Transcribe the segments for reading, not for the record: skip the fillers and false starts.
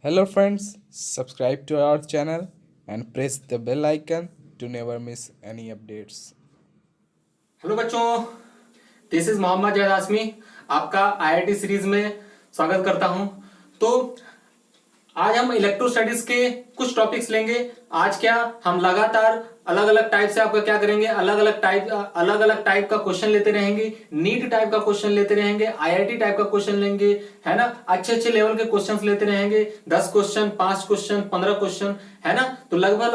Hello friends, subscribe to our channel and press the bell icon to never miss any updates. Hello बच्चों, this is Mohammad Zaid आसमी। आपका IIT series में स्वागत करता हूं। तो आज हम इलेक्ट्रो स्टडीज के कुछ टॉपिक्स लेंगे। आज क्या हम लगातार अलग अलग टाइप से आपका क्या करेंगे, अलग अलग टाइप का क्वेश्चन लेते रहेंगे। नीट टाइप का क्वेश्चन लेते रहेंगे, आईआईटी टाइप का क्वेश्चन लेंगे, है ना। अच्छे अच्छे लेवल के क्वेश्चंस लेते रहेंगे। 10 क्वेश्चन, 5 क्वेश्चन, 15 क्वेश्चन, है ना। तो लगभग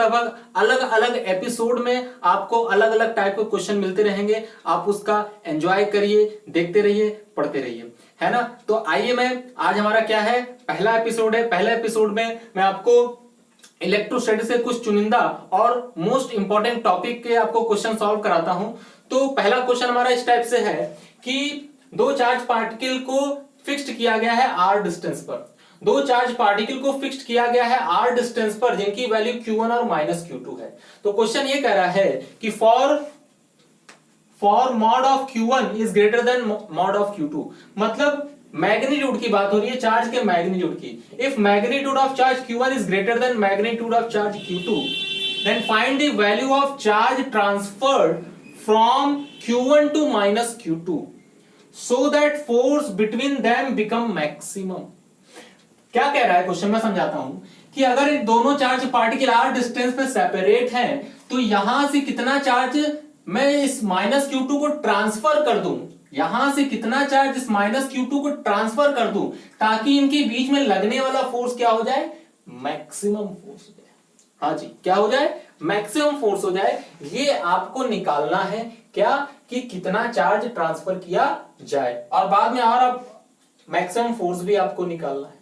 अलग अलग एपिसोड में आपको अलग अलग टाइप के क्वेश्चन मिलते रहेंगे। आप उसका एंजॉय करिए, देखते रहिए, पढ़ते रहिए, है ना। तो आइए, मैं आज हमारा क्या है, पहला एपिसोड है। पहले एपिसोड में मैं आपको इलेक्ट्रो स्टडीज से कुछ चुनिंदा और मोस्ट इंपॉर्टेंट टॉपिक के आपको क्वेश्चन सॉल्व कराता हूं। तो पहला क्वेश्चन हमारा इस टाइप से है कि दो चार्ज पार्टिकल को फिक्स्ड किया गया है आर डिस्टेंस पर। दो चार्ज पार्टिकल को फिक्स्ड किया गया है आर डिस्टेंस पर, जिनकी वैल्यू Q1 और -Q2 है। तो क्वेश्चन ये कह रहा है कि for mod of Q1 is greater then mod of Q2। मतलब मैग्नीट्यूड की बात हो रही है, चार्ज के मैग्नीट्यूड की। If magnitude of charge Q1 is greater than magnitude of charge Q2, then find the value of charge transferred from Q1 to -Q2 so that force between them become maximum. क्या कह रहा है question, मैं समझाता हूं कि अगर इन दोनों चार्ज पार्टिकल आर डिस्टेंस पे सेपरेट हैं, तो यहां से कितना चार्ज मैं इस -Q2 को ट्रांसफर कर दूं, यहां से कितना चार्ज इस -Q2 को ट्रांसफर कर दूं, ताकि इनके बीच में लगने वाला फोर्स क्या हो जाए, मैक्सिमम फोर्स हो जाए। हाँ जी, क्या हो जाए, मैक्सिमम फोर्स हो जाए। ये आपको निकालना है क्या, कि कितना चार्ज ट्रांसफर किया जाए, और बाद में और अब मैक्सिमम फोर्स भी आपको निकालना है।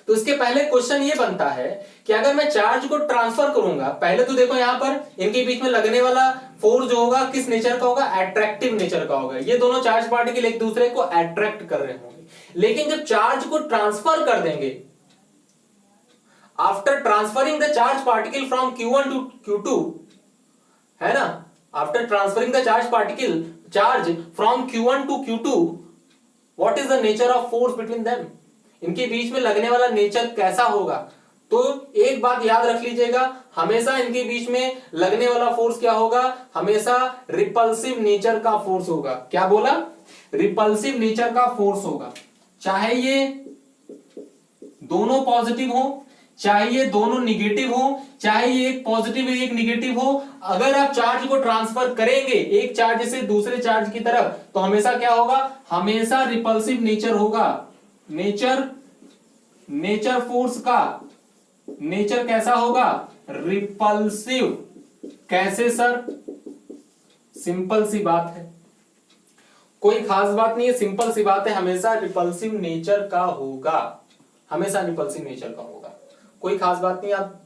तो इसके पहले क्वेश्चन ये बनता है कि अगर मैं चार्ज को ट्रांसफर करूंगा, पहले तो देखो यहां पर इनके बीच में लगने वाला फोर्स जो होगा किस नेचर का होगा, एट्रैक्टिव नेचर का होगा। ये दोनों चार्ज पार्टिकल एक दूसरे को अट्रैक्ट कर रहे होंगे। लेकिन जब चार्ज को ट्रांसफर कर देंगे, after transferring the charge particle from Q1 to Q2, है ना, after transferring the charge from Q1 to Q2, what is the nature of force between them, इनके बीच में लगने वाला नेचर कैसा होगा। तो एक बात याद रख लीजिएगा, हमेशा इनके बीच में लगने वाला फोर्स क्या होगा, हमेशा रिपल्सिव नेचर का फोर्स होगा। क्या बोला, रिपल्सिव नेचर का फोर्स होगा। चाहे ये दोनों पॉजिटिव हो, चाहे ये दोनों निगेटिव हो, चाहे ये एक पॉजिटिव एक निगेटिव हो, अगर आप चार्ज को ट्रांसफर करेंगे एक चार्ज से दूसरे चार्ज की तरफ, तो हमेशा क्या होगा, हमेशा रिपल्सिव नेचर होगा। नेचर फोर्स का नेचर कैसा होगा, रिपल्सिव। कैसे सर, सिंपल सी बात है, कोई खास बात नहीं है, सिंपल सी बात है, हमेशा रिपल्सिव नेचर का होगा, हमेशा रिपल्सिव नेचर का होगा। कोई खास बात नहीं, आप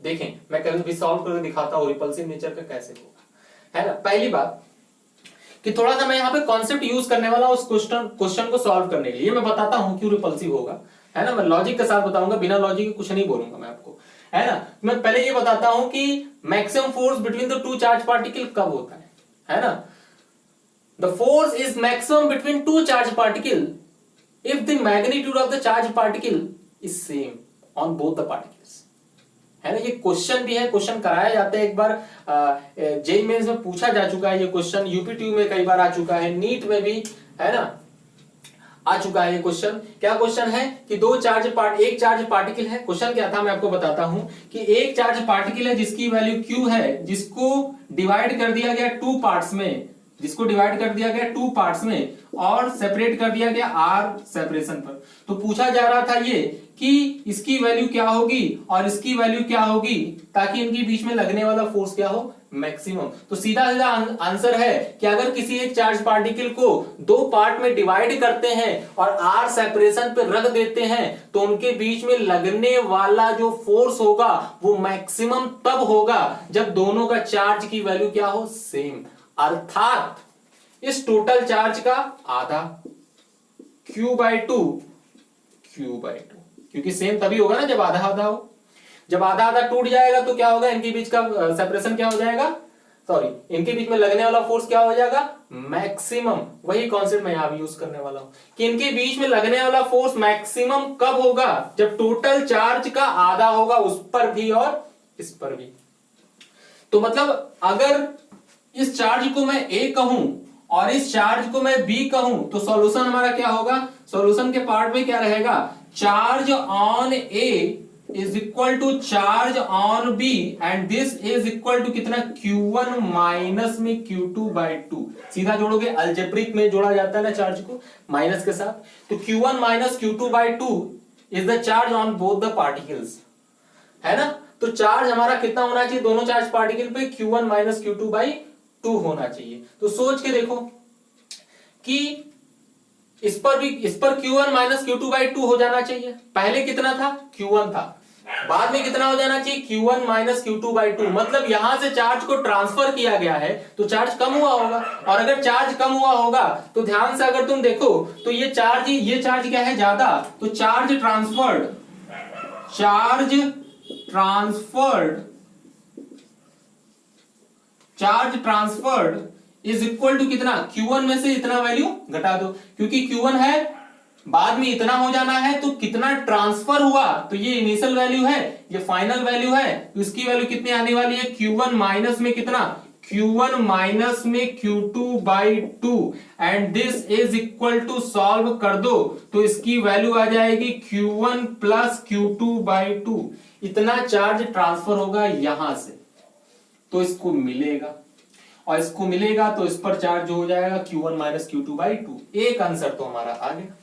देखें, मैं कल भी सॉल्व करके दिखाता हूं रिपल्सिव नेचर का कैसे होगा, है ना। पहली बात कि थोड़ा सा मैं यहाँ पे कॉन्सेप्ट यूज करने वाला उस क्वेश्चन को सॉल्व करने के लिए, मैं बताता हूं क्यों रिपल्सिव होगा, है ना। मैं लॉजिक के साथ बताऊंगा, बिना लॉजिक के कुछ नहीं बोलूंगा मैं आपको, है ना। मैं पहले ये बताता हूं कि maximum force between the two charge particle कब होता है ना। The force is maximum between two charge particle if the magnitude of the charge particle is same on both the particles, है ना। ये क्वेश्चन भी है, क्वेश्चन कराया जाता है, एक बार जेईई मेंस में पूछा जा चुका है ये क्वेश्चन, यूपीट्यू में कई बार आ चुका है, नीट में भी, है ना, आ चुका है ये क्वेश्चन। क्या क्वेश्चन है कि एक चार्ज पार्टिकल है। क्वेश्चन क्या था मैं आपको बताता हूं कि एक चार्ज पार्टिकल है जिसकी वैल्यू Q है, जिसको डिवाइड कर दिया गया टू पार्ट्स में, और सेपरेट कर दिया गया R सेपरेशन पर। तो पूछा जा रहा था ये कि इसकी वैल्यू क्या होगी और इसकी वैल्यू क्या होगी, ताकि इनके बीच में लगने वाला फोर्स क्या हो, मैक्सिमम। तो सीधा सीधा आंसर है कि अगर किसी एक चार्ज पार्टिकल को दो पार्ट में डिवाइड करते हैं और R सेपरेशन पे रख देते हैं, तो उनके बीच में लगने वाला जो फोर्स होगा वो मैक्सिमम तब होगा जब दोनों का चार्ज की वैल्यू क्या हो, सेम। अर्थात इस टोटल चार्ज का आधा, Q/2, क्योंकि सेम तभी होगा ना जब आधा आधा हो। जब आधा आधा टूट जाएगा तो क्या होगा, इनके बीच का सेपरेशन क्या हो जाएगा, सॉरी, इनके बीच में लगने वाला फोर्स क्या हो जाएगा, मैक्सिमम। वही कॉन्सेप्ट मैं यहां भी यूज करने वाला हूं कि इनके बीच में लगने वाला फोर्स मैक्सिमम कब होगा, जब टोटल चार्ज का आधा होगा, उस पर भी और इस पर भी। तो मतलब अगर इस चार्ज को मैं ए कहूं और इस चार्ज को मैं बी कहूं तो सॉल्यूशन हमारा क्या होगा, सॉल्यूशन के पार्ट में क्या रहेगा, charge on A is equal to charge on B and this is equal to कितना, Q1 माइनस में Q2 बाई टू। सीधा जोड़ोगे, अलजेब्रिक में जोड़ा जाता है ना चार्ज को माइनस के साथ, तो Q1 minus Q2 by two is the charge on both the particles, है ना। तो चार्ज हमारा कितना होना चाहिए दोनों चार्ज पार्टिकल पे, Q1 minus Q2 by to होना चाहिए। तो सोच के देखो कि इस पर Q1 minus Q2 by to हो जाना चाहिए। पहले कितना था, Q1 था, बाद में कितना हो जाना चाहिए, Q1 minus Q2 by to. मतलब यहां से चार्ज को ट्रांसफर किया गया है तो चार्ज कम हुआ होगा, और अगर चार्ज कम हुआ होगा तो ध्यान से अगर तुम देखो तो ये चार्ज क्या है, ज्यादा। तो charge transferred is equal to कितना, Q1 में से इतना वैल्यू घटा दो, क्योंकि Q1 है, बाद में इतना हो जाना है, तो कितना ट्रांसफर हुआ, तो ये इनिशियल वैल्यू है, ये फाइनल वैल्यू है, तो इसकी वैल्यू कितनी आने वाली है, Q1 माइनस में कितना, Q1 माइनस में Q2 by two and this is equal to, solve कर दो तो इसकी वैल्यू आ जाएगी Q1 plus Q2 by two. इतना चार्ज ट्रांसफर होगा यहां से, तो इसको मिलेगा, और इसको मिलेगा तो इस पर चार्ज हो जाएगा Q1 minus Q2 by to. एक आंसर तो हमारा आ गया,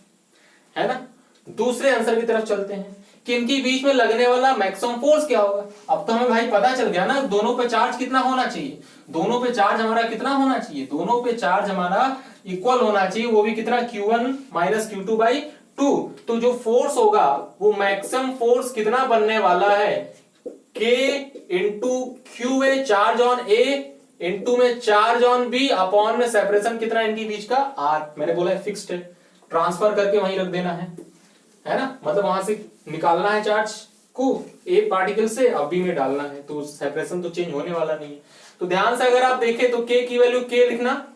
है ना। दूसरे आंसर की तरफ चलते हैं कि इनके बीच में लगने वाला मैक्सिमम फोर्स क्या होगा। अब तो हमें भाई पता चल गया ना दोनों पे चार्ज कितना होना चाहिए, दोनों पे चार्ज हमारा कितना होना चाहिए, दोनों पे चार्ज हमारा इक्वल होना चाहिए, वो भी कितना, Q1 minus Q2 by to. तो जो फोर्स होगा वो मैक्सिमम फोर्स कितना बनने वाला है, K into Q A, charge on A into में चार्ज ऑन बी, अपॉन में सेपरेशन कितना इनके बीच का, R। मैंने बोला है फिक्स्ड है, ट्रांसफर करके वहीं रख देना है ना। मतलब वहां से निकालना है चार्ज को ए पार्टिकल से, अब बी में डालना है, तो सेपरेशन तो चेंज होने वाला नहीं है। तो ध्यान से अगर आप देखें तो K की वैल्यू K लिखना,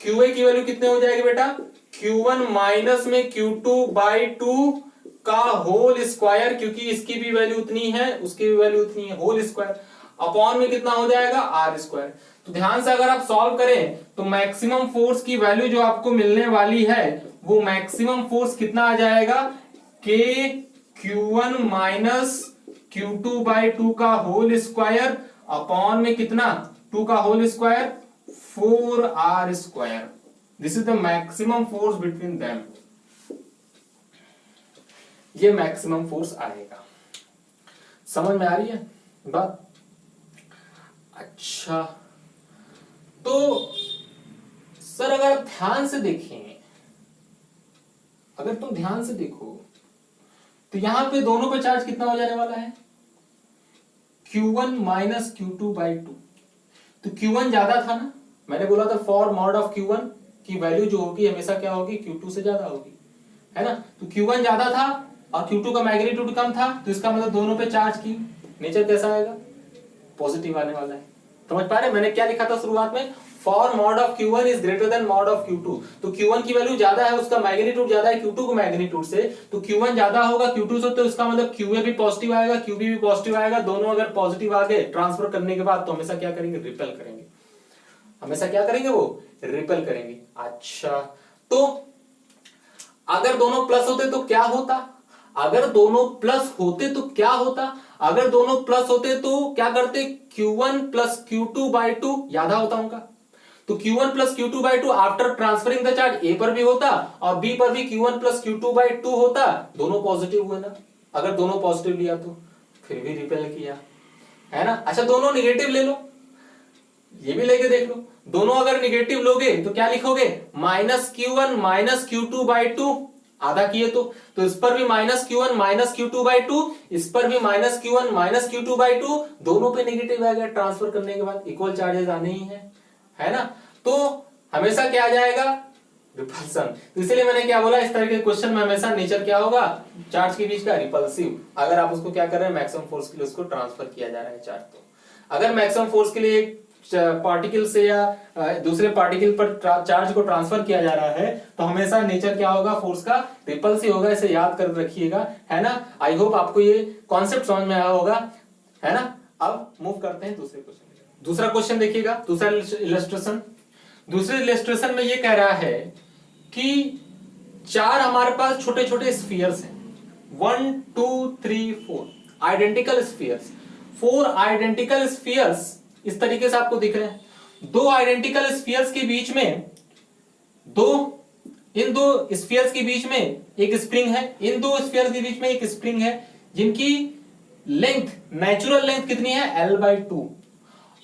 QA की वैल्यू कितने हो जाएगी बेटा, Q1 माइनस में Q2 बाई टू का होल स्क्वायर, क्योंकि इसकी भी वैल्यू उतनी है उसकी भी वैल्यू उतनी है, होल स्क्वायर, अपॉन में कितना हो जाएगा, R स्क्वायर। तो ध्यान से अगर आप सॉल्व करें तो मैक्सिमम फोर्स की वैल्यू जो आपको मिलने वाली है वो मैक्सिमम फोर्स कितना आ जाएगा, K Q1 minus Q2 by two का होल स्क्वायर, अपॉन में कितना, 2 का whole square, 4R square. This is the maximum force between them. ये मैक्सिमम फोर्स आएगा। समझ में आ रही है बात? अच्छा, तो सर अगर आप ध्यान से देखें, अगर तुम ध्यान से देखो तो यहां पे दोनों पे चार्ज कितना हो जाने वाला है, Q1 minus Q2 by to. तो Q1 ज्यादा था ना, मैंने बोला था फॉर मॉड ऑफ Q1 की वैल्यू जो होगी हमेशा क्या होगी, Q2 से ज्यादा होगी, है ना। तो Q1 ज्यादा था और Q2 का मैग्नीट्यूड कम था, तो इसका मतलब दोनों पे चार्ज की नेचर कैसा आएगा, पॉजिटिव आने वाला है। समझ पा रहे, मैंने क्या लिखा था शुरुआत में, for mod of Q1 is greater then mod of Q2। तो Q1 की वैल्यू ज्यादा है, उसका मैग्नीट्यूड ज्यादा है Q2 के मैग्नीट्यूड से, तो Q1 ज्यादा होगा Q2 से, तो इसका मतलब QA भी पॉजिटिव आएगा, QB भी पॉजिटिव आएगा। दोनों अगर पॉजिटिव आ गए ट्रांसफर करने के बाद तो हमेशा क्या करेंगे, रिपेल करेंगे, हमेशा क्या करेंगे, वो रिपेल करेंगे। अच्छा, तो अगर दोनों प्लस होते तो क्या होता, अगर दोनों प्लस होते तो क्या होता, अगर दोनों प्लस होते तो क्या करते, Q1 plus Q2 by to, याद होता उनका। तो Q1 plus Q2 by to after transferring the charge A पर भी होता और B पर भी Q1 plus Q2 by to होता, दोनों पॉजिटिव हुए ना। अगर दोनों पॉजिटिव लिया तो फिर भी रिपेल किया, है ना। अच्छा, दोनों निगेटिव ले लो, ये भी लेके देख लो, दोनों अगर निगेटिव लोगे तो क्या लिखोगे, minus Q1 minus Q2 by to, आधा किए तो इस पर भी minus Q1 minus Q2 by to, इस पर भी minus Q1 minus Q2 by to, दोनों पे नेगेटिव आ गया, ट्रांसफर करने के बाद इक्वल चार्जेस आने ही है ना। तो हमेशा क्या आ जाएगा, रिपल्सन। तो इसलिए मैंने क्या बोला, इस तरह के क्वेश्चन में हमेशा नेचर क्या होगा, चार्ज के बीच का रिपल्सिव। अगर आप उसको क्या कर रहे हैं, मैक्सिमम फोर्स के लिए उसको ट्रांसफर किया जा रहा है चार्ज। तो अगर मैक्सिमम फोर्स के लिए पार्टिकल से या दूसरे पार्टिकल पर चार्ज को ट्रांसफर किया जा रहा है तो हमेशा नेचर क्या होगा, फोर्स का रिपल्सिव होगा। इसे याद कर रखिएगा, है ना। आई होप आपको ये कॉन्सेप्ट समझ में आया होगा, है ना। अब मूव करते हैं दूसरे क्वेश्चन। दूसरा क्वेश्चन देखिएगा, दूसरा इलस्ट्रेशन। दूसरे इलस्ट्रेशन में ये कह रहा है कि चार हमारे पास छोटे छोटे स्फीयर्स हैं, 1 2 3 4 आइडेंटिकल स्फीयर्स। 4 आइडेंटिकल स्फीयर्स इस तरीके से आपको दिख रहे हैं। दो आइडेंटिकल स्फीयर्स के बीच में इन दो स्फीयर्स के बीच में एक स्प्रिंग है, इन दो स्फीयर्स के बीच में एक स्प्रिंग है, जिनकी लेंथ, नेचुरल लेंथ कितनी है, L/2।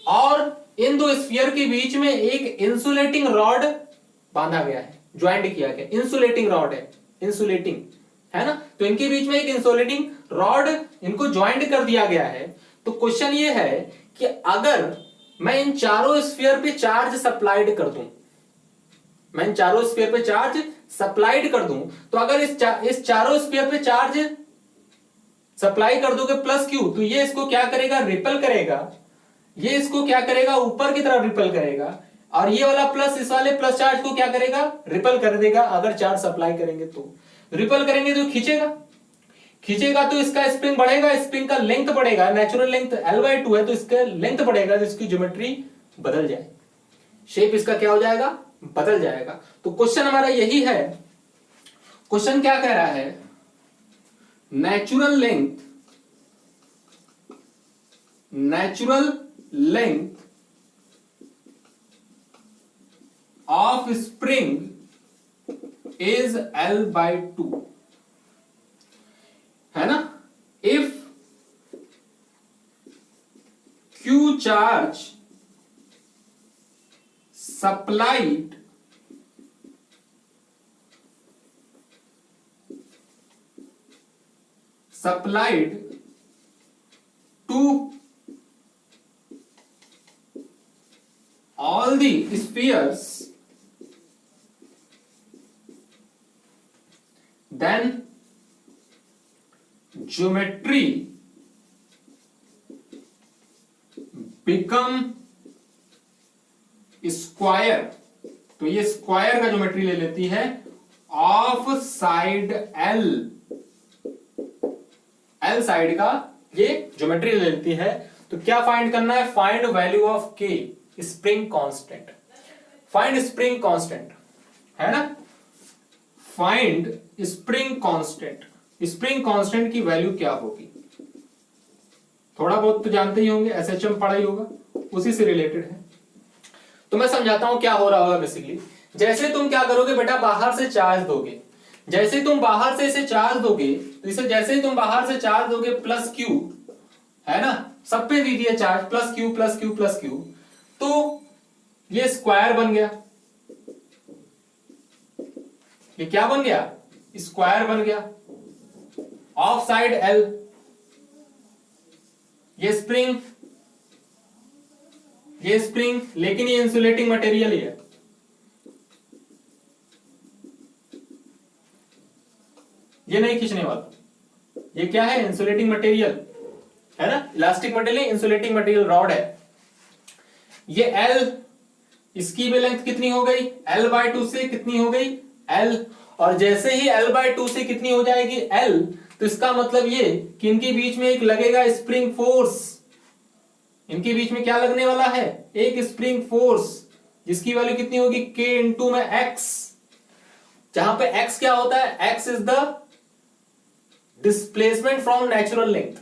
और इन दो स्फीयर के बीच में एक इंसुलेटिंग रॉड बांधा गया है, ज्वाइंट किया गया। इंसुलेटिंग रॉड है, इंसुलेटिंग, है ना। तो इनके बीच में एक इंसुलेटिंग रॉड, इनको ज्वाइंट कर दिया गया है। तो क्वेश्चन ये है कि अगर मैं इन चारों स्फीयर पे चार्ज सप्लाइड कर दूं, मैं इन चारों स्फीयर पे चार्ज सप्लाइड कर दूं, तो अगर इस चारों स्फीयर पे चार्ज सप्लाई कर दोगे प्लस क्यू, तो ये इसको क्या करेगा, रिपेल करेगा। ये इसको क्या करेगा, ऊपर की तरफ रिपेल करेगा। और ये वाला प्लस इस वाले प्लस चार्ज को क्या करेगा, रिपेल कर देगा। अगर चार्ज सप्लाई करेंगे तो रिपेल करेंगे तो खींचेगा, खींचेगा तो इसका स्प्रिंग बढ़ेगा, स्प्रिंग का लेंथ बढ़ेगा। नेचुरल लेंथ L/2 है तो इसका लेंथ बढ़ेगा, तो इसकी ज्योमेट्री बदल जाए, शेप इसका क्या हो जाएगा, बदल जाएगा। तो क्वेश्चन हमारा यही है। क्वेश्चन क्या कह रहा है, natural length of spring is L/2, है ना। If Q charge supplied to all the spheres, then geometry become square. तो ये स्क्वायर का ज्योमेट्री ले लेती है ऑफ साइड L साइड का ये ज्योमेट्री ले लेती है। तो क्या फाइंड करना है, find value of K, spring constant. Find spring constant, है ना। Find spring constant. Spring constant की वैल्यू क्या होगी, थोड़ा बहुत तो जानते ही होंगे, SHM पढ़ा ही होगा, उसी से रिलेटेड है। तो मैं समझाता हूं क्या हो रहा होगा। बेसिकली जैसे तुम क्या करोगे बेटा, बाहर से चार्ज दोगे, जैसे तुम बाहर से इसे चार्ज दोगे, तो इसे जैसे ही तुम बाहर से चार्ज दोगे प्लस क्यू, है ना, सब पे दीजिए charge plus Q plus Q plus Q, तो ये स्क्वायर बन गया। ये क्या बन गया, स्क्वायर बन गया ऑफ साइड L। ये स्प्रिंग, लेकिन ये इंसुलेटिंग मटेरियल ही है। ये नहीं खींचने वाला, ये क्या है, इंसुलेटिंग मटेरियल, है ना। Elastic material, insulating material rod है। ये L, इसकी भी लेंथ कितनी हो गई, L/2 से कितनी हो गई, L। और जैसे ही L/2 से कितनी हो जाएगी, L, तो इसका मतलब ये कि इनके बीच में एक लगेगा स्प्रिंग फोर्स। इनके बीच में क्या लगने वाला है, एक स्प्रिंग फोर्स, जिसकी वैल्यू कितनी होगी, K इंटू में X, जहां पे X क्या होता है, X is the displacement from natural length,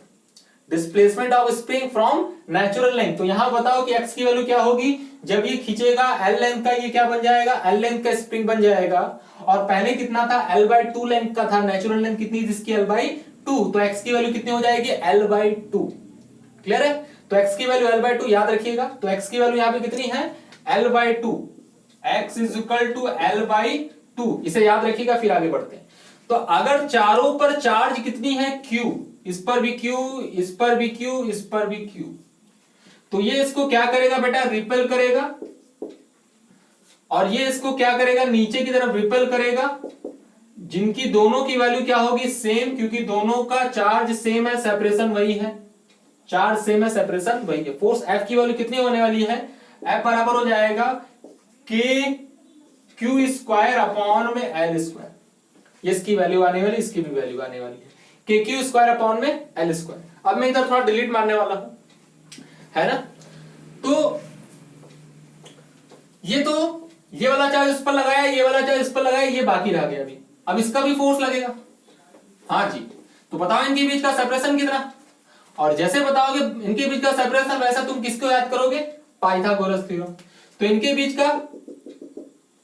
displacement of spring from natural length. तो यहां बताओ कि X की वैल्यू क्या होगी, जब ये खींचेगा L लेंथ का, ये क्या बन जाएगा, L लेंथ का स्प्रिंग बन जाएगा। और पहले कितना था, L/2 लेंथ का था, नेचुरल लेंथ कितनी थी इसकी, L/2, तो X की वैल्यू कितनी हो जाएगी, L/2। क्लियर है। तो X की वैल्यू L/2 याद रखिएगा। तो X की वैल्यू यहां पे कितनी है, L/2, X is equal to L/2, इसे याद रखिएगा, फिर आगे बढ़ते हैं। तो अगर चारों पर चार्ज कितनी है, Q, इस पर भी Q, इस पर भी Q, इस पर भी Q, तो ये इसको क्या करेगा बेटा, रिपेल करेगा। और ये इसको क्या करेगा, नीचे की तरफ रिपेल करेगा, जिनकी दोनों की वैल्यू क्या होगी, सेम, क्योंकि दोनों का चार्ज सेम है, सेपरेशन वही है, चार्ज सेम है, सेपरेशन वही है। फोर्स F की वैल्यू कितनी होने वाली है, F बराबर हो जाएगा के क्यू स्क्वायर अपॉन में एल स्क्वायर। ये इसकी वैल्यू आने वाली, इसकी भी वैल्यू आने वाली है, के क्यू स्क्वायर अपॉन में एल स्क्वायर। अब मैं इधर थोड़ा डिलीट मारने वाला हूं, है ना। तो ये वाला चार्ज इस पर लगाया, ये वाला चार्ज इस पर लगाया, ये बाकी रह गया अभी। अब इसका भी फोर्स लगेगा। हाँ जी, तो बताओ इनके बीच का सेपरेशन कितना। और जैसे बताओगे इनके बीच का सेपरेशन, वैसा तुम किसको याद करोगे, पाइथागोरस थ्योरम। तो इनके बीच का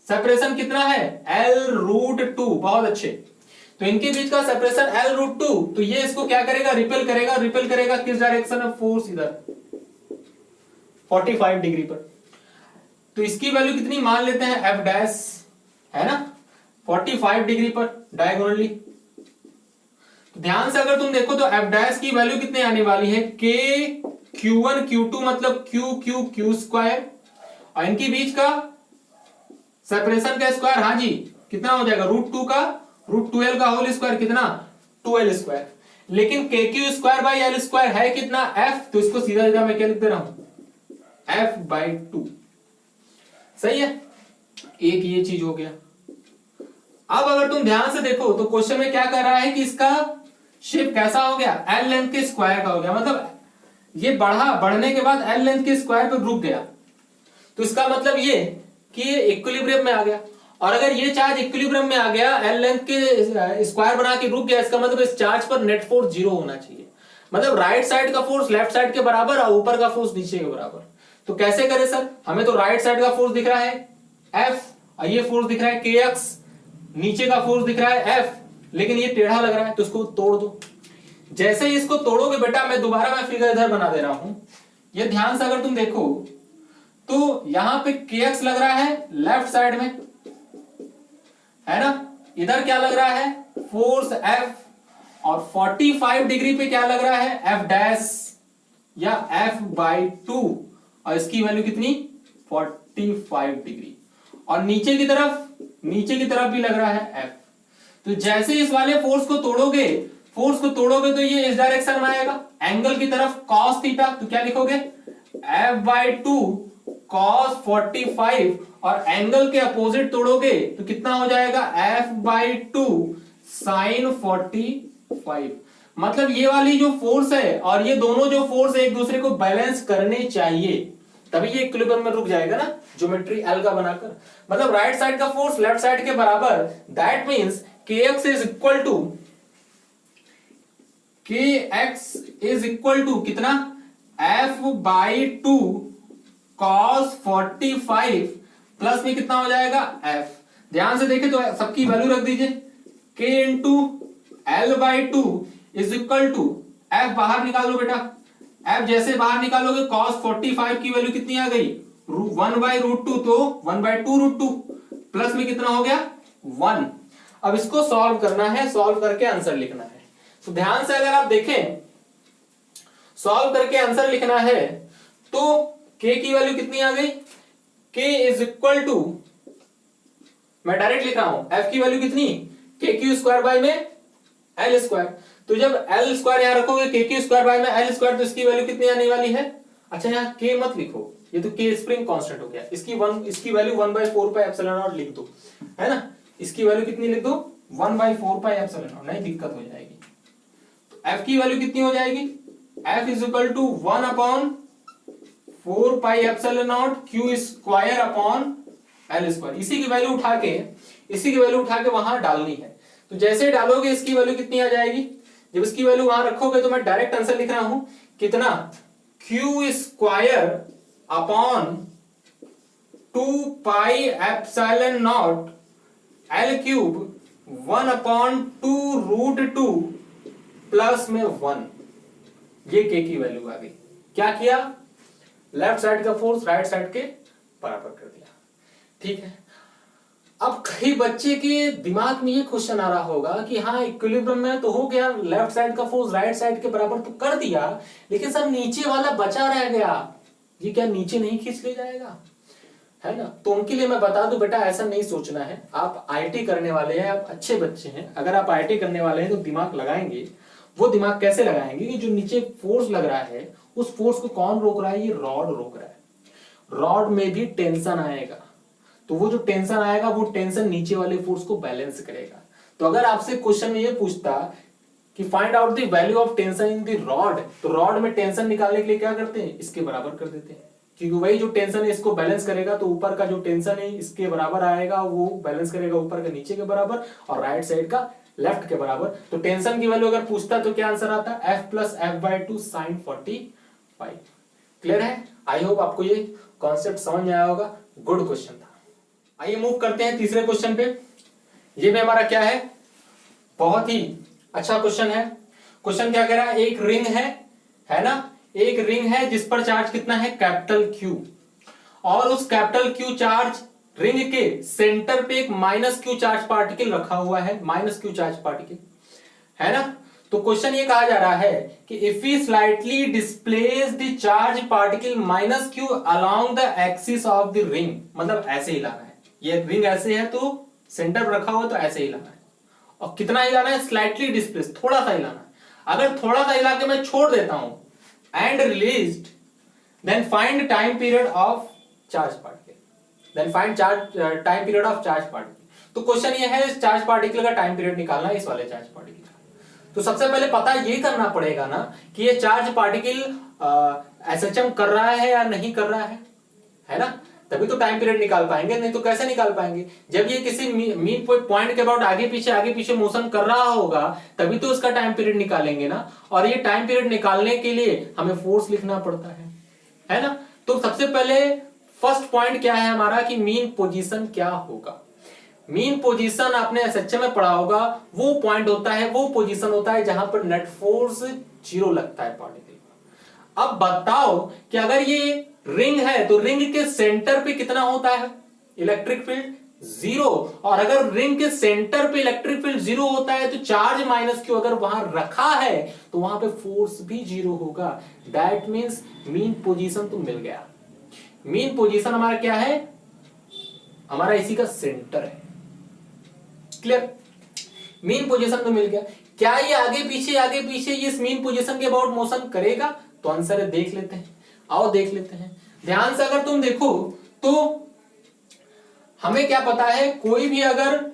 सेपरेशन कितना है, L√2। बहुत अच्छे। तो इनके बीच का सेपरेशन L√2, तो ये इसको क्या करेगा, रिपेल करेगा। रिपेल करेगा किस डायरेक्शन में, फोर्स इधर 45 डिग्री पर। तो इसकी वैल्यू कितनी मान लेते हैं, F डैश, है ना, 45 डिग्री पर डायगोनली। ध्यान से अगर तुम देखो तो F डैश की वैल्यू कितने आने वाली है, के Q1 Q2 मतलब Q स्क्वायर, और इनके बीच का सेपरेशन का स्क्वायर, हाँ जी, कितना हो जाएगा, √2 का √2l का होल स्क्वायर, कितना 2l स्क्वायर। लेकिन के Q square by L square है कितना, F। तो इसको सीधा सीधा मैं क्या लिख दे रहा हूं, F/2। सही है, एक ये चीज हो गया। अब अगर तुम ध्यान से देखो तो क्वेश्चन में क्या कर रहा है कि इसका शेप कैसा हो गया, एल लेंथ के स्क्वायर का हो गया। मतलब ये बढ़ने के बाद एल लेंथ के स्क्वायर पे रुक गया। तो इसका मतलब ये कि ये इक्विलिब्रियम में आ गया। और अगर ये चार्ज इक्विलिब्रियम में आ गया, एल लेंथ के स्क्वायर बना के रुक गया, इसका मतलब इस चार्ज पर नेट फोर्स 0 होना चाहिए। मतलब राइट साइड का फोर्स लेफ्ट साइड के बराबर और ऊपर का फोर्स नीचे के बराबर। तो कैसे करें सर, हमें तो राइट साइड का फोर्स दिख रहा है F, और ये फोर्स दिख रहा है kx, नीचे का फोर्स दिख रहा है F, लेकिन ये टेढ़ा लग रहा है, तो इसको तोड़ दो। जैसे ही इसको तोड़ोगे बेटा, मैं दोबारा फिगर इधर बना दे रहा हूं, ये ध्यान से अगर तुम देखो तो यहां पे kx लग रहा है लेफ्ट साइड में, है ना। इधर क्या लग रहा है, फोर्स F, और 45 डिग्री पे क्या लग रहा है, F डैश या F/2, और इसकी वैल्यू कितनी 45 डिग्री। और नीचे की तरफ भी लग रहा है F। तो जैसे इस वाले फोर्स को तोड़ोगे तो ये इस डायरेक्शन में आएगा, एंगल की तरफ cos थीटा। तो क्या लिखोगे, F/2 cos 45, और एंगल के अपोजिट तोड़ोगे तो कितना हो जाएगा, F/2 sin 45। मतलब ये वाली जो फोर्स है और ये दोनों जो फोर्स है एक दूसरे को बैलेंस करने चाहिए, तभी ये इक्विलिब्रियम में रुक जाएगा ना, ज्योमेट्री एल का बनाकर। मतलब राइट साइड का फोर्स लेफ्ट साइड के बराबर, that means kx is equal to कितना, F/2 cos 45 प्लस में कितना हो जाएगा F। ध्यान से देखें तो सबकी वैल्यू रख दीजिए, K into L/2 is equal to F, बाहर निकालो बेटा, F जैसे बाहर निकालोगे cos 45 की वैल्यू कितनी आ गई, 1/√2, तो 1/2√2 प्लस में कितना हो गया 1। अब इसको सॉल्व करना है, सॉल्व करके आंसर लिखना है। तो ध्यान से अगर आप देखें, सॉल्व करके आंसर लिखना है तो k की वैल्यू कितनी आ गई, k इज इक्वल टू, मैं डायरेक्ट लिख रहा हूं, f की वैल्यू कितनी, के क्यू स्क्वायर बाय में एल स्क्वायर। तो जब एल स्क्वायर यहां रखोगे के क्यू स्क्वायर बाय में एल स्क्वायर, तो इसकी वैल्यू कितनी आने वाली है, अच्छा यहाँ k मत लिखो, ये तो k स्प्रिंग कांस्टेंट हो गया, इसकी वैल्यू 1/4 पाई एप्सिलॉन नॉट लिख दो, है ना। इसकी वैल्यू कितनी लिख दो, 1/4 पाई एप्सिलॉन नॉट, नहीं दिक्कत हो जाएगी। तो f की वैल्यू कितनी हो जाएगी, f is equal to 1/4 pi epsilon naught q square upon L square. इसी की वैल्यू उठा के वहां डालनी है। तो जैसे डालोगे इसकी वैल्यू कितनी आ जाएगी, जब इसकी वैल्यू वहां रखोगे तो मैं डायरेक्ट आंसर लिख रहा हूं, कितना, q स्क्वायर अपॉन 2 पाई epsilon naught L cube 1/2√2 plus में 1। ये k की वैल्यू आ गई। क्या किया, लेफ्ट साइड का फोर्स राइट साइड के बराबर कर दिया, ठीक है। अब कई बच्चे के दिमाग में ये क्वेश्चन आ रहा होगा कि हाँ इक्विलिब्रियम में तो हो गया, लेफ्ट साइड का फोर्स राइट साइड के बराबर तो कर दिया, लेकिन सर नीचे वाला बचा रह गया, ये क्या नीचे नहीं खींच ले जाएगा, है ना। तो उनके लिए मैं बता दूं बेटा, ऐसा नहीं सोचना है। आप आईटी करने वाले हैं, आप अच्छे बच्चे हैं, अगर आप आईटी करने वाले हैं तो दिमाग लगाएंगे। वो दिमाग कैसे लगाएंगे कि जो नीचे फोर्स लग रहा है उस फोर्स को कौन रोक रहा है, ये रॉड रोक रहा है। रॉड में भी टेंशन आएगा, तो वो जो टेंशन आएगा वो टेंशन नीचे वाले फोर्स को बैलेंस करेगा। तो अगर आपसे क्वेश्चन में ये पूछता कि find out the value of tension in the rod, तो रॉड में टेंशन निकालने के लिए क्या करते हैं, इसके बराबर कर देते हैं, क्योंकि वही जो टेंशन है इसको बैलेंस करेगा, तो ऊपर का जो टेंशन है इसके बराबर आएगा, वो बैलेंस करेगा ऊपर का नीचे के बराबर और राइट साइड का लेफ्ट के बराबर। तो टेंशन की वैल्यू अगर पूछता तो क्या आंसर आता है, F plus F/2 sin 45। Clear है? आई होप आपको ये कॉन्सेप्ट समझ में आया होगा। गुड क्वेश्चन था। आइए मूव करते हैं तीसरे क्वेश्चन पे। ये भी हमारा क्या है, बहुत ही अच्छा क्वेश्चन है। क्वेश्चन क्या कह रहा है, एक रिंग है ना, एक रिंग है जिस पर चार्ज कितना है, कैपिटल Q, और उस कैपिटल Q चार्ज रिंग के सेंटर पे एक माइनस Q चार्ज पार्टिकल रखा हुआ है, माइनस Q चार्ज पार्टिकल है ना। तो क्वेश्चन ये कहा जा रहा है कि if we slightly displace the charge particle minus Q along the axis of the ring, मतलब ऐसे ही लाना है, ये रिंग ऐसे है तो सेंटर पर रखा हुआ तो ऐसे ही लाना है, और कितना ही लाना है, स्लाइटली डिस्प्लेस, थोड़ा सा ही लाना है। अगर थोड़ा सा हिला के मैं छोड़ देता हूं and released, then find time period of charge particle, then find time period of charge particle. तो क्वेश्चन ये है, इस चार्ज पार्टिकल का टाइम पीरियड निकालना है, इस वाले चार्ज पार्टिकल का। तो सबसे पहले पता ये करना पड़ेगा ना कि ये चार्ज पार्टिकल SHM कर रहा है या नहीं कर रहा है ना, तभी तो टाइम पीरियड निकाल पाएंगे, नहीं तो कैसे निकाल पाएंगे। जब ये किसी मीन पॉइंट के अबाउट आगे पीछे मोशन कर रहा होगा तभी तो उसका टाइम पीरियड निकालेंगे ना, और ये टाइम पीरियड निकालने के लिए हमें फोर्स लिखना पड़ता है ना। तो सबसे पहले फर्स्ट पॉइंट क्या है हमारा कि मीन पोजीशन क्या होगा। मीन पोजीशन आपने SHM में पढ़ा होगा, वो पॉइंट होता है, वो पोजीशन होता है जहां पर नेट फोर्स 0 लगता है पार्टिकल। अब बताओ कि अगर ये रिंग है तो रिंग के सेंटर पे कितना होता है इलेक्ट्रिक फील्ड, 0, और अगर रिंग के सेंटर पे इलेक्ट्रिक फील्ड 0 होता है तो चार्ज माइनस Q अगर वहां रखा है तो वहां पे फोर्स भी 0 होगा। दैट मींस मीन पोजीशन तो मिल गया। मीन पोजीशन हमारा क्या है, हमारा इसी का सेंटर है। क्लियर? मीन पोजीशन तो मिल गया। क्या ये आगे पीछे ये मीन पोजीशन के अबाउट मोशन करेगा? तो आंसर है, देख लेते हैं, आओ देख लेते हैं ध्यान से। अगर तुम देखो तो हमें क्या पता है, कोई भी अगर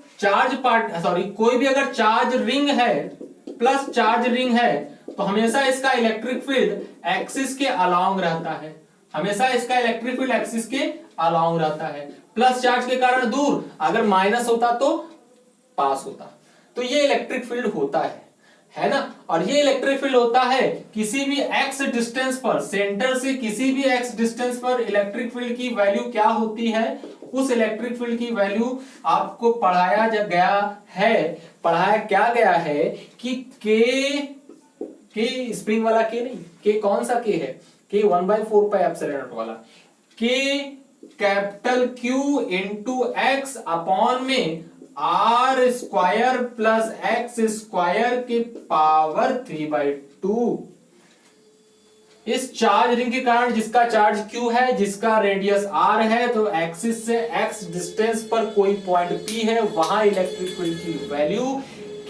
चार्ज रिंग है प्लस चार्ज रिंग है तो हमेशा इसका इलेक्ट्रिक फील्ड एक्सिस के अलोंग रहता है, हमेशा इसका इलेक्ट्रिक फील्ड एक्सिस के अलोंग रहता है। प्लस चार्ज के कारण दूर, अगर माइनस होता तो पास होता। तो ये इलेक्ट्रिक फील्ड होता है ना। और ये इलेक्ट्रिक फील्ड होता है किसी भी x डिस्टेंस पर, सेंटर से किसी भी x डिस्टेंस पर इलेक्ट्रिक फील्ड की वैल्यू क्या होती है, उस इलेक्ट्रिक फील्ड की वैल्यू आपको पढ़ाया गया है कि के स्प्रिंग वाला के नहीं, के कौन सा के है, के 1/4πε0 वाला, के capital Q into x upon में R square plus x square के पावर 3/2। इस चार्ज रिंग के कारण जिसका चार्ज Q है, जिसका रेडियस R है, तो एक्सिस से x डिस्टेंस पर कोई पॉइंट P है, वहां इलेक्ट्रिक फील्ड की value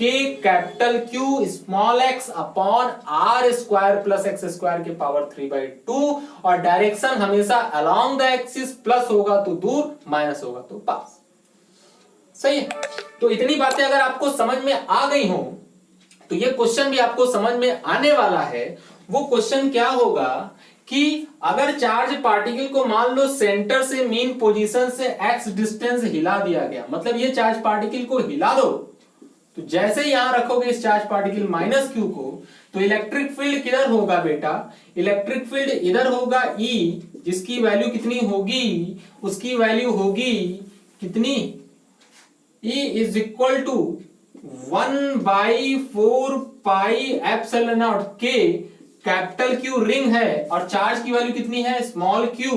K capital Q small x upon R square plus x square के पावर 3/2, और डायरेक्शन हमेशा अलोंग द एक्सिस, प्लस होगा तो दूर, माइनस होगा तो पास। सही है। तो इतनी बातें अगर आपको समझ में आ गई हो तो ये क्वेश्चन भी आपको समझ में आने वाला है। वो क्वेश्चन क्या होगा कि अगर चार्ज पार्टिकल को मान लो सेंटर से मीन पोजीशन से x डिस्टेंस हिला दिया गया, मतलब ये चार्ज पार्टिकल को हिला दो, तो जैसे यहां रखोगे इस चार्ज पार्टिकल माइनस Q को, तो इलेक्ट्रिक फील्ड किधर होगा बेटा, इलेक्ट्रिक फील्ड इधर होगा E, जिसकी वैल्यू कितनी होगी, उसकी वैल्यू होगी कितनी, E इज इक्वल टू 1/4πε0 के कैपिटल Q रिंग है और चार्ज की वैल्यू कितनी है, स्मॉल q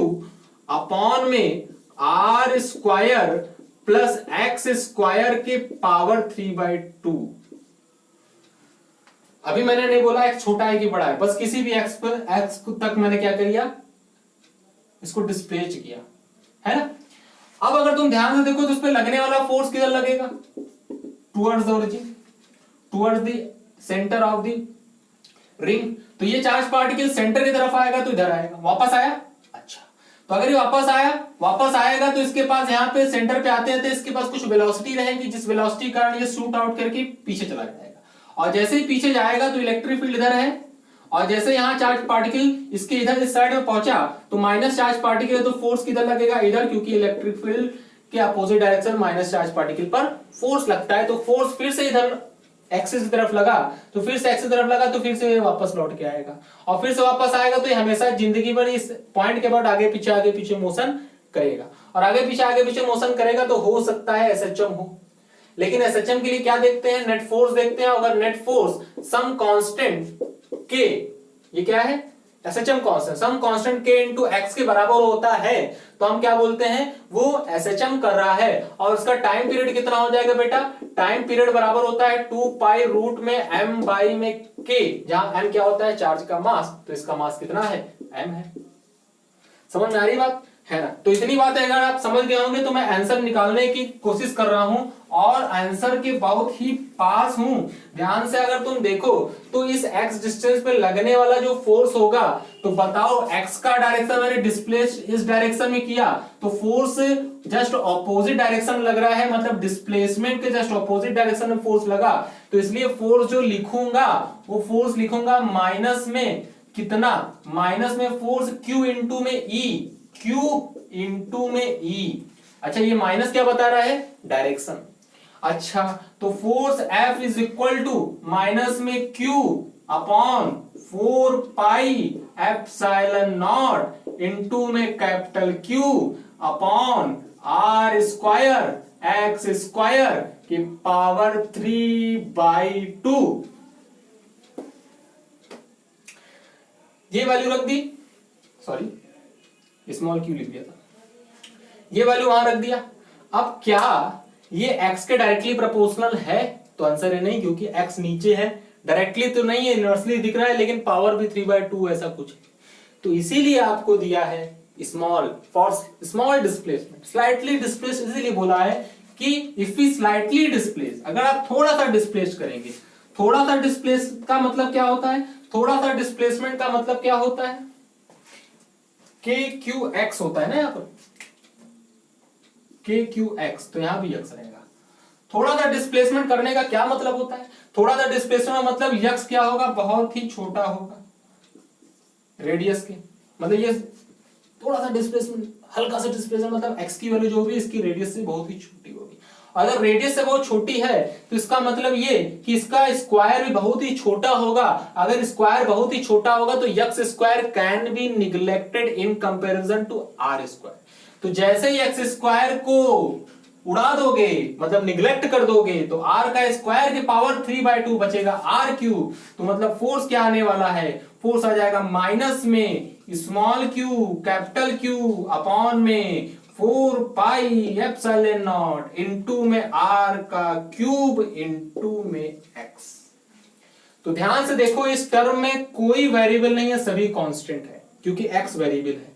अपॉन में R square plus x square के पावर 3/2। अभी मैंने नहीं बोला x छोटा है कि बड़ा है, बस किसी भी x पर x तक मैंने क्या किया, इसको डिस्प्लेस किया, है ना। अब अगर तुम ध्यान से देखो तो उस पर लगने वाला फोर्स किधर लगेगा, towards the origin, towards the centre of the ring. तो ये चार्ज पार्टिकल सेंटर की तरफ आएगा तो इधर आएगा, वापस आया। अच्छा, तो तो अगर ये वापस आएगा तो इसके पास यहाँ पे सेंटर पे आते आते इसके पास कुछ वेलोसिटी रहेगी, जिस वेलोसिटी के कारण ये शूट आउट करके पीछे चला जाएगा। और जैसे ही पीछे जाएगा तो इलेक्ट्रिक फील्ड इधर है, और जैसे यहाँ चार्ज पार्टिकल इसके इधर इस साइड में पहुंचा तो माइनस चार्ज पार्टिकल है तो फोर्स किधर लगेगा, इधर, क्योंकि इलेक्ट्रिक फील्ड के opposite direction minus charge particle पर फोर्स लगता है। तो फोर्स फिर से इधर एक्सिस की तरफ लगा तो फिर से एक्सिस तरफ लगा तो फिर से वापस लौट के आएगा, और फिर से वापस आएगा तो ये हमेशा जिंदगी भर इस पॉइंट के बाद आगे पीछे मोशन करेगा, और आगे पीछे मोशन करेगा तो हो सकता है एसएचएम हो। लेकिन एसएचएम के लिए क्या देखते हैं, नेट फोर्स देखते हैं। अगर नेट फोर्स सम कांस्टेंट के, ये क्या है, एसएचएम कांस्टेंट सम कांस्टेंट के इनटू एक्स के बराबर होता है तो हम क्या बोलते हैं, वो एसएचएम कर रहा है। और उसका टाइम पीरियड कितना हो जाएगा बेटा, टाइम पीरियड बराबर होता है 2 पाई रूट में एम बाई में के, जहां एम क्या होता है, चार्ज का मास, तो इसका मास कितना है, एम है। समझ में आ रही बात है ना। तो इतनी बात है, अगर आप समझ गए होंगे तो मैं आंसर निकालने की कोशिश कर रहा हूं और आंसर के बहुत ही पास हूं। ध्यान से अगर तुम देखो तो इस x डिस्टेंस पे लगने वाला जो फोर्स होगा, तो बताओ x का डायरेक्शन मैंने डिस्प्लेस इस डायरेक्शन में किया तो फोर्स जस्ट ऑपोजिट डायरेक्शन लग रहा है, मतलब डिस्प्लेसमेंट के जस्ट ऑपोजिट डायरेक्शन में फोर्स लगा। तो इसलिए फोर्स जो लिखूंगा वो फोर्स लिखूंगा माइनस में कितना, माइनस में फोर्स q इंटू में e, q इंटू में e। अच्छा ये माइनस क्या बता रहा है, डायरेक्शन। अच्छा तो force F is equal to minus में Q upon 4 pi epsilon naught into में capital Q upon R square x square की पावर 3/2। ये वैल्यू रख दी, सॉरी स्मॉल q लिख दिया था, ये वैल्यू वहां रख दिया। अब क्या ये x के डायरेक्टली प्रोपोर्शनल है, तो आंसर है नहीं, क्योंकि x नीचे है, डायरेक्टली तो नहीं है, इनवर्सली दिख रहा है, लेकिन पावर भी 3/2 ऐसा कुछ है। तो इसीलिए आपको दिया है small, for small displacement, slightly displace, इसीलिए बोला है कि इफ वी स्लाइटली डिस्प्लेस, अगर आप थोड़ा सा डिस्प्लेस करेंगे, थोड़ा सा डिस्प्लेस का मतलब क्या होता है, थोड़ा सा डिस्प्लेसमेंट का मतलब क्या होता है, KQX होता है ना यहाँ पर, KQX, तो यहां भी x रहेगा। थोड़ा सा डिस्प्लेसमेंट करने का क्या मतलब होता है, थोड़ा सा डिस्प्लेसमेंट मतलब x क्या होगा, बहुत ही छोटा होगा रेडियस के, मतलब ये थोड़ा सा डिस्प्लेसमेंट, हल्का सा डिस्प्लेसमेंट, मतलब x की वैल्यू जो भी इसकी रेडियस से बहुत ही छोटी होगी। अगर रेडियस से बहुत छोटी है तो इसका मतलब ये कि इसका स्क्वायर भी बहुत ही छोटा होगा। अगर स्क्वायर बहुत ही छोटा होगा तो x square can be neglected in comparison to r square. तो जैसे ही एक्स स्क्वायर को उड़ा दोगे, मतलब निग्लेक्ट कर दोगे, तो r का स्क्वायर की पावर 3/2 बचेगा, r क्यूब। तो मतलब फोर्स क्या आने वाला है, फोर्स आ जाएगा माइनस में small q capital Q upon में 4 पाई एप्सिलॉन नॉट इंटू में r का क्यूब इंटू में x। तो ध्यान से देखो, इस टर्म में कोई वेरिएबल नहीं है, सभी कांस्टेंट है, क्योंकि x वेरिएबल है।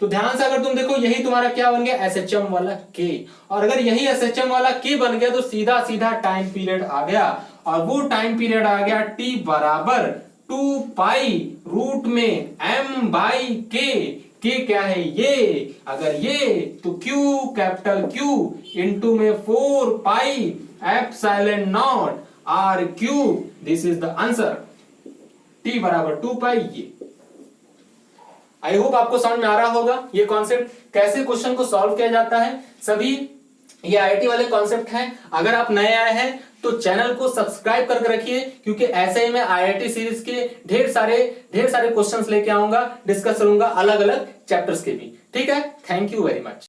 तो ध्यान से अगर तुम देखो, यही तुम्हारा क्या बन गया, एसएचएम वाला k, और अगर यही एसएचएम वाला k बन गया तो सीधा सीधा टाइम पीरियड आ गया, और वो टाइम पीरियड आ गया t बराबर 2 पाई रूट में m बाई k क्या है ये, अगर ये तो q कैपिटल Q इंटू में 4 pi epsilon not r cube, this is the answer, t बराबर 2 पाई। ये आई होप आपको समझ में आ रहा होगा ये कॉन्सेप्ट, कैसे क्वेश्चन को सॉल्व किया जाता है। सभी ये आईआईटी वाले कॉन्सेप्ट हैं। अगर आप नए आए हैं तो चैनल को सब्सक्राइब करके रखिए, क्योंकि ऐसे ही मैं आईआईटी सीरीज के ढेर सारे क्वेश्चंस लेके आऊंगा, डिस्कस करूंगा अलग अलग चैप्टर्स के भी। ठीक है, थैंक यू वेरी मच।